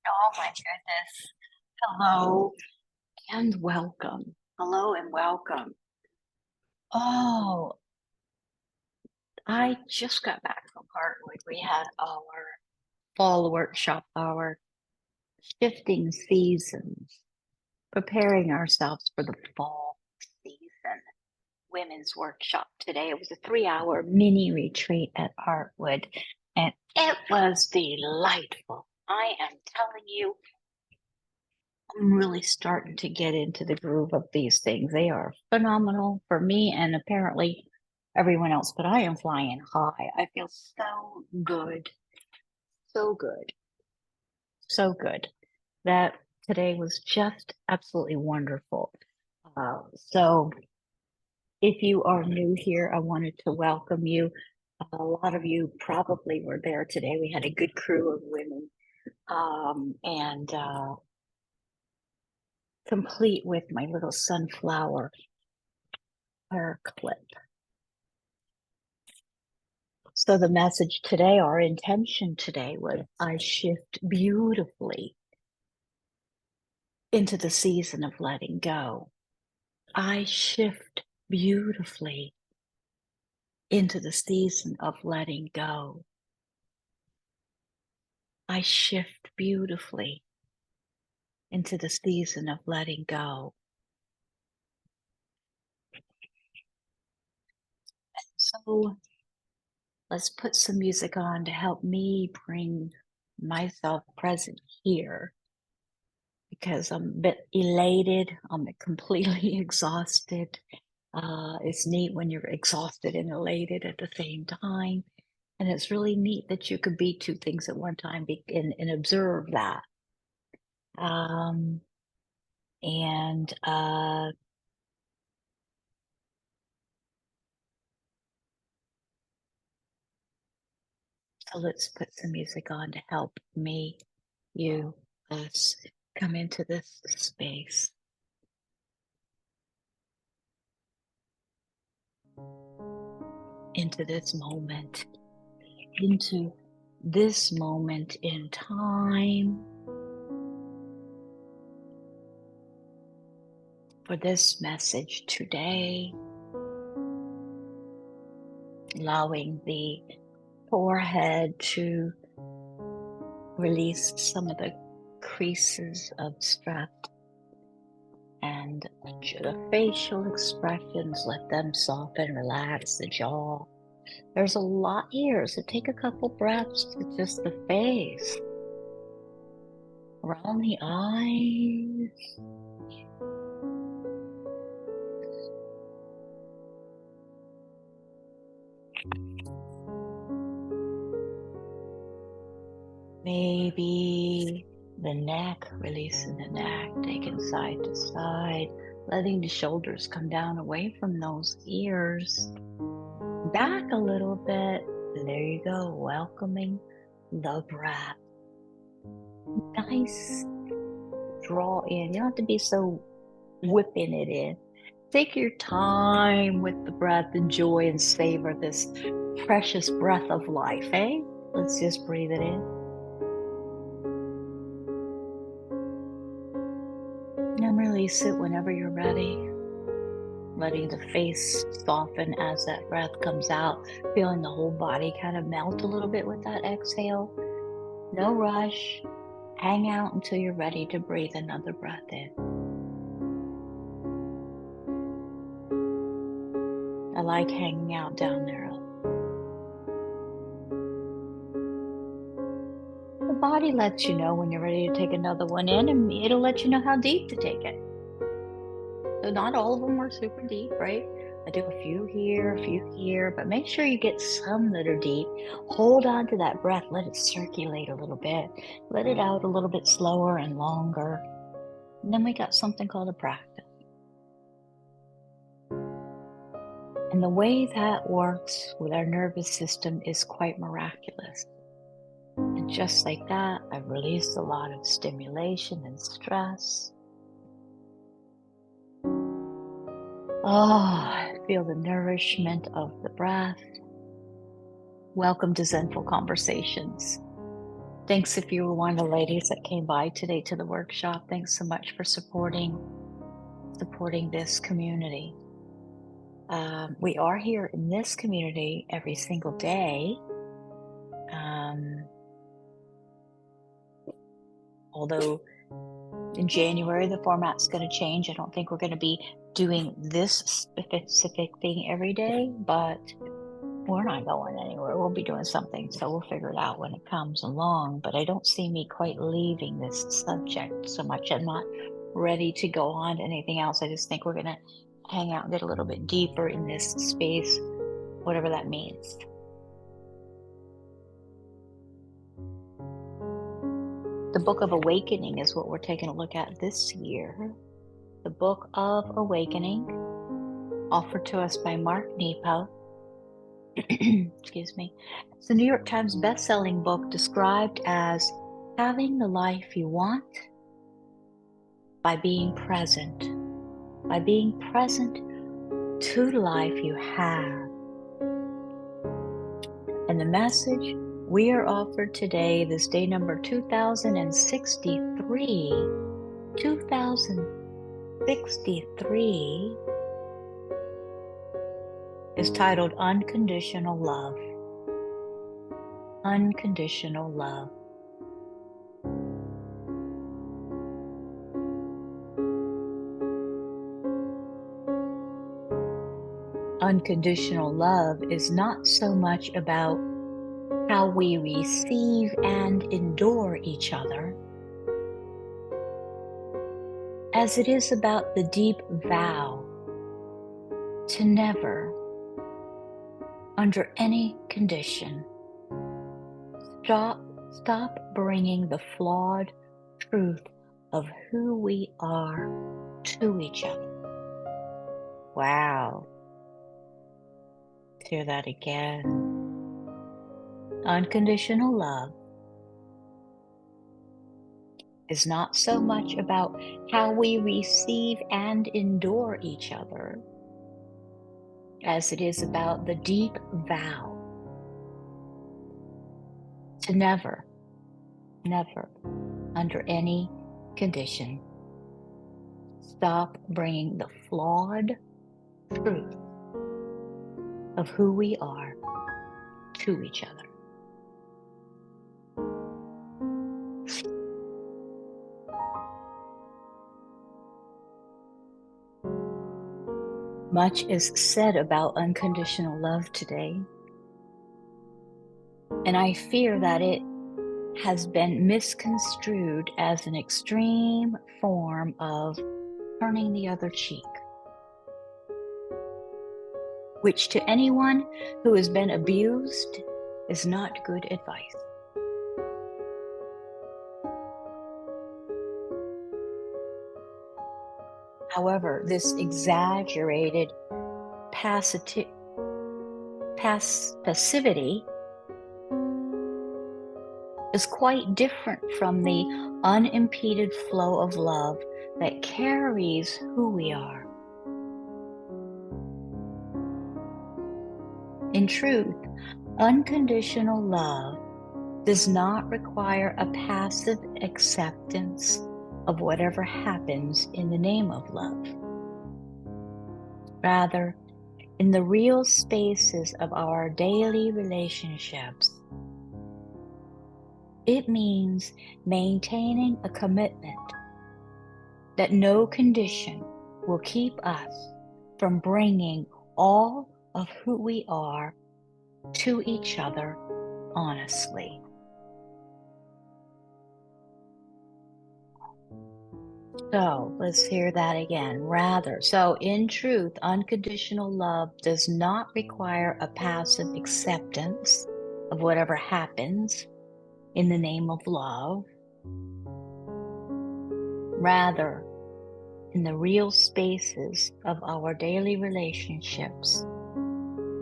Oh my goodness. Hello and welcome. Hello and welcome. Oh, I just got back from Heartwood. We had our fall workshop, our shifting seasons, preparing ourselves for the fall season women's workshop today. It was a 3-hour mini retreat at Heartwood, and it was delightful. I am telling you, I'm really starting to get into the groove of these things. They are phenomenal for me and apparently everyone else, but I am flying high. I feel so good, so good, so good that today was just absolutely wonderful. So, if you are new here, I wanted to welcome you. A lot of you probably were there today. We had a good crew of women, and complete with my little sunflower hair clip. So the message today, our intention today was I shift beautifully into the season of letting go. I shift beautifully into the season of letting go. I shift beautifully into the season of letting go. So let's put some music on to help me bring myself present here because I'm a bit elated. I'm completely exhausted. It's neat when you're exhausted and elated at the same time. And it's really neat that you could be two things at one time and observe that. Um, and so let's put some music on to help me, you, us come into this space. Into this moment, into this moment in time for this message today, allowing the forehead to release some of the creases of stress and the facial expressions, let them soften, relax the jaw. There's a lot here, so take a couple breaths to just the face, around the eyes. Maybe the neck, releasing the neck, taking side to side, letting the shoulders come down away from those ears. Back a little bit. There you go, welcoming the breath. Nice draw in. You don't have to be so whipping it in. Take your time with the breath, enjoy and savor this precious breath of life, eh? Let's just breathe it in. And release it whenever you're ready. Letting the face soften as that breath comes out, feeling the whole body kind of melt a little bit with that exhale. No rush. Hang out until you're ready to breathe another breath in. I like hanging out down there. The body lets you know when you're ready to take another one in, and it'll let you know how deep to take it. So not all of them are super deep, right? I do a few here, but make sure you get some that are deep. Hold on to that breath. Let it circulate a little bit. Let it out a little bit slower and longer. And then we got something called a practice. And the way that works with our nervous system is quite miraculous. And just like that, I've released a lot of stimulation and stress. Oh, feel the nourishment of the breath. Welcome to Zenful Conversations. Thanks if you were one of the ladies that came by today to the workshop. Thanks so much for supporting this community. We are here in this community every single day. Although in January the format's going to change. I don't think we're going to be doing this specific thing every day, but we're not going anywhere. We'll be doing something, so we'll figure it out when it comes along. But I don't see me quite leaving this subject so much. I'm not ready to go on to anything else. I just think we're going to hang out and get a little bit deeper in this space, whatever that means. The Book of Awakening is what we're taking a look at this year. The Book of Awakening, offered to us by Mark Nepo. Excuse me. It's the New York Times best-selling book described as having the life you want by being present to the life you have. And the message we are offered today, this day number 2063, is titled Unconditional Love. Unconditional love. Unconditional love is not so much about how we receive and endure each other, as it is about the deep vow to never, under any condition, stop bringing the flawed truth of who we are to each other. Wow. Let's hear that again. Unconditional love is not so much about how we receive and endure each other, as it is about the deep vow to never, under any condition, stop bringing the flawed truth of who we are to each other. Much is said about unconditional love today, and I fear that it has been misconstrued as an extreme form of turning the other cheek, which to anyone who has been abused is not good advice. However, this exaggerated passivity is quite different from the unimpeded flow of love that carries who we are. In truth, unconditional love does not require a passive acceptance of whatever happens in the name of love. Rather, in the real spaces of our daily relationships, it means maintaining a commitment that no condition will keep us from bringing all of who we are to each other honestly. So let's hear that again. Rather, so in truth, unconditional love does not require a passive acceptance of whatever happens in the name of love. Rather, in the real spaces of our daily relationships,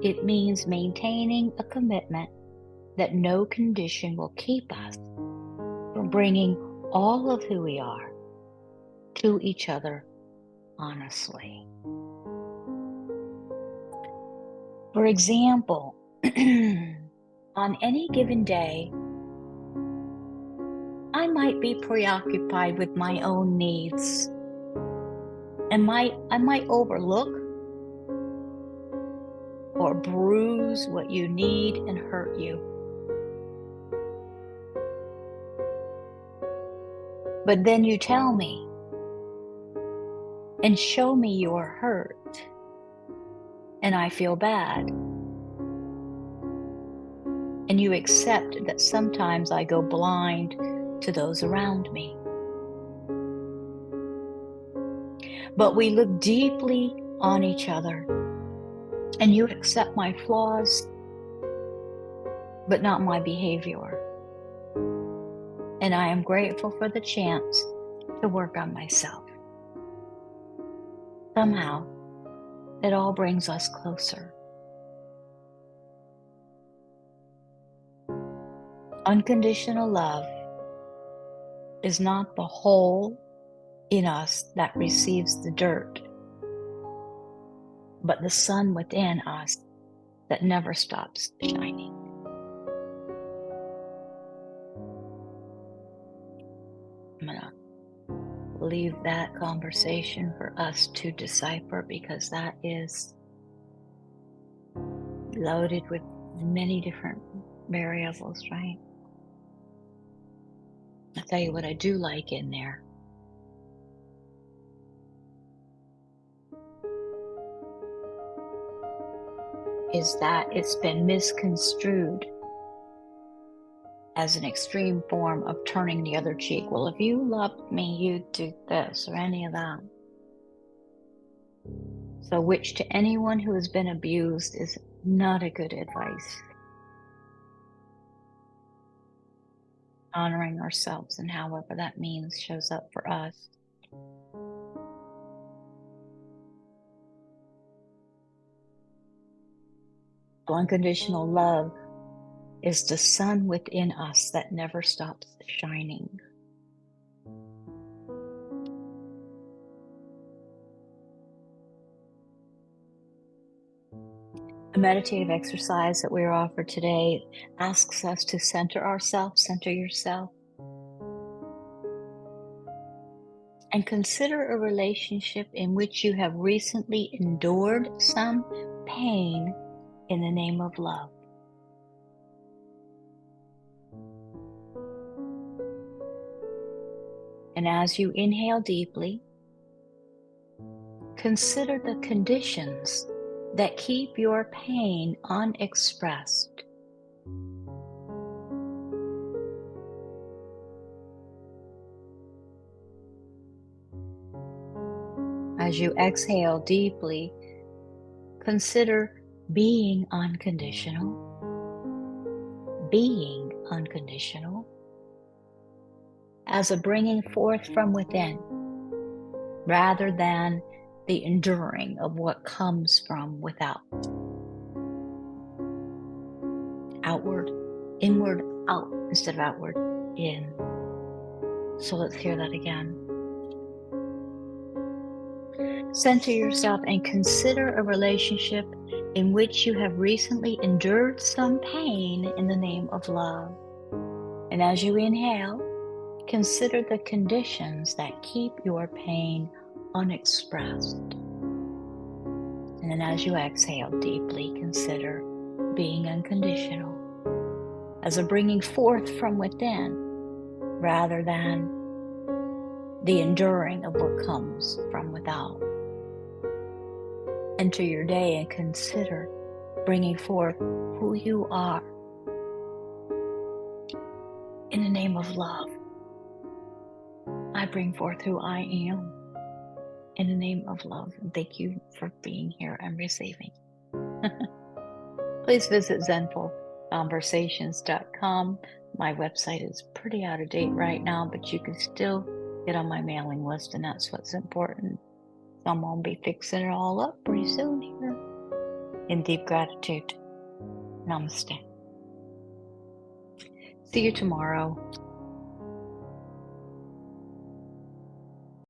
it means maintaining a commitment that no condition will keep us from bringing all of who we are to each other honestly. For example, on any given day, I might be preoccupied with my own needs, and I might overlook or bruise what you need and hurt you. But then you tell me and show me you're hurt, and I feel bad. And you accept that sometimes I go blind to those around me. But we look deeply on each other, and you accept my flaws, but not my behavior. And I am grateful for the chance to work on myself. Somehow, it all brings us closer. Unconditional love is not the hole in us that receives the dirt, but the sun within us that never stops shining. I'm going to leave that conversation for us to decipher, because that is loaded with many different variables, right? I'll tell you what I do like in there. Is that it's been misconstrued as an extreme form of turning the other cheek. Well, if you loved me, you'd do this or any of that. So, which to anyone who has been abused is not a good advice. Honoring ourselves, and however that means shows up for us. Unconditional love is the sun within us that never stops shining. The meditative exercise that we are offered today asks us to center ourselves, center yourself, and consider a relationship in which you have recently endured some pain in the name of love. And as you inhale deeply, consider the conditions that keep your pain unexpressed. As you exhale deeply, consider being unconditional, as a bringing forth from within, rather than the enduring of what comes from without. Outward, inward, out, instead of outward, in. So let's hear that again. Center yourself and consider a relationship in which you have recently endured some pain in the name of love. And as you inhale, consider the conditions that keep your pain unexpressed. And then as you exhale deeply, consider being unconditional as a bringing forth from within, rather than the enduring of what comes from without. Enter your day and consider bringing forth who you are in the name of love. I bring forth who I am in the name of love. And thank you for being here and receiving. Please visit zenfulconversations.com. My website is pretty out of date right now, but you can still get on my mailing list, and that's what's important. Someone will be fixing it all up pretty soon here. In deep gratitude. Namaste. See you tomorrow.